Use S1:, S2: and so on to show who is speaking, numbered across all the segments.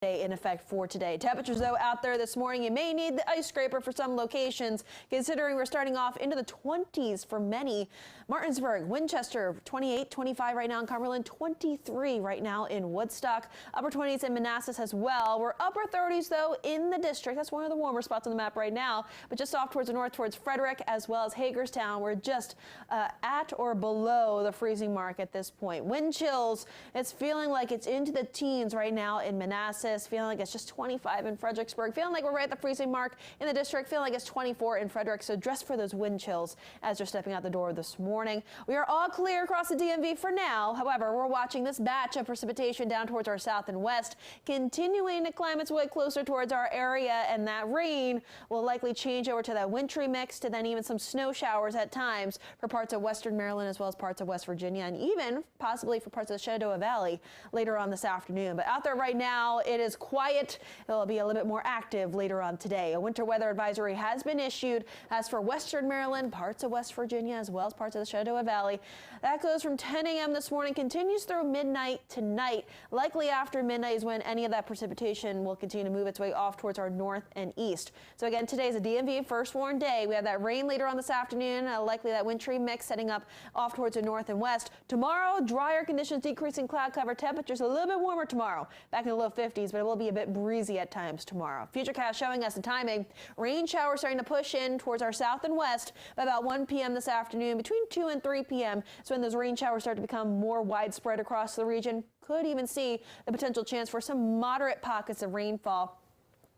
S1: in effect for today. Temperatures, though, out there this morning, you may need the ice scraper for some locations, considering we're starting off into the 20s for many. Martinsburg, Winchester, 28, 25 right now in Cumberland, 23 right now in Woodstock, upper 20s in Manassas as well. We're upper 30s, though, in the district. That's one of the warmer spots on the map right now, but just off towards the north, towards Frederick, as well as Hagerstown. We're just at or below the freezing mark at this point. Wind chills, it's feeling like it's into the teens right now in Manassas. Feeling like it's just 25 in Fredericksburg, feeling like we're right at the freezing mark in the district, feeling like it's 24 in Frederick. So dress for those wind chills as you're stepping out the door this morning. We are all clear across the DMV for now. However, we're watching this batch of precipitation down towards our south and west, continuing to climb its way closer towards our area, and that rain will likely change over to that wintry mix to then even some snow showers at times for parts of western Maryland as well as parts of West Virginia, and even possibly for parts of the Shenandoah Valley later on this afternoon. But out there right now, it is quiet. It'll be a little bit more active later on today. A winter weather advisory has been issued as for western Maryland, parts of West Virginia, as well as parts of the Shenandoah Valley. That goes from 10 a.m. this morning, continues through midnight tonight. Likely after midnight is when any of that precipitation will continue to move its way off towards our north and east. So again, today is a DMV first warn day. We have that rain later on this afternoon, likely that wintry mix setting up off towards the north and west. Tomorrow, drier conditions, decreasing cloud cover, temperatures a little bit warmer tomorrow, back in the low 50s, but it will be a bit breezy at times tomorrow. Futurecast showing us the timing. Rain showers starting to push in towards our south and west by about 1 p.m. this afternoon. Between 2 and 3 p.m. is when those rain showers start to become more widespread across the region. Could even see the potential chance for some moderate pockets of rainfall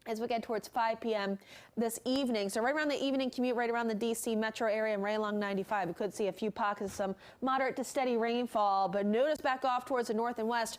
S1: as we get towards 5 p.m. this evening. So right around the evening commute, right around the D.C. metro area and right along 95, we could see a few pockets of some moderate to steady rainfall. But notice back off towards the north and west,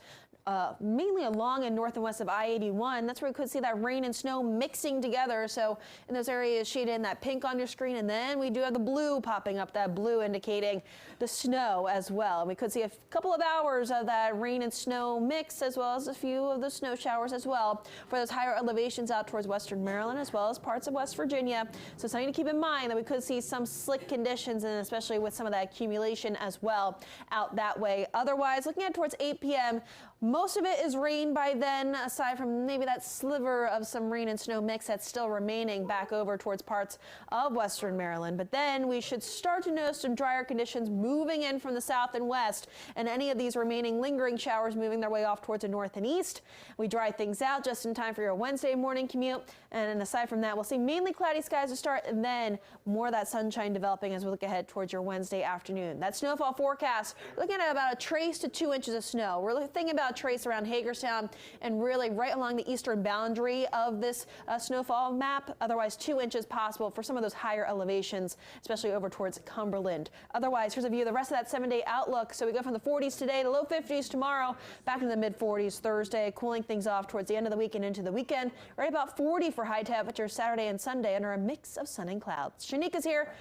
S1: mainly along and north and west of I-81. That's where we could see that rain and snow mixing together. So in those areas shaded in that pink on your screen, and then we do have the blue popping up, that blue indicating the snow as well. And we could see a couple of hours of that rain and snow mix, as well as a few of the snow showers as well for those higher elevations out towards western Maryland as well as parts of West Virginia. So something to keep in mind that we could see some slick conditions, and especially with some of that accumulation as well out that way. Otherwise, looking at towards 8 p.m., most of it is rain by then, aside from maybe that sliver of some rain and snow mix that's still remaining back over towards parts of western Maryland. But then we should start to notice some drier conditions moving in from the south and west, and any of these remaining lingering showers moving their way off towards the north and east. We dry things out just in time for your Wednesday morning commute. And aside from that, we'll see mainly cloudy skies to start, and then more of that sunshine developing as we look ahead towards your Wednesday afternoon. That snowfall forecast, looking at about a trace to 2 inches of snow. We're thinking about trace around Hagerstown and really right along the eastern boundary of this snowfall map. Otherwise, 2 inches possible for some of those higher elevations, especially over towards Cumberland. Otherwise, here's a view of the rest of that 7-day outlook. So we go from the 40s today to low 50s tomorrow, back into the mid 40s Thursday, cooling things off towards the end of the week and into the weekend. Right about 40 for high temperatures Saturday and Sunday under a mix of sun and clouds. Shanika's here.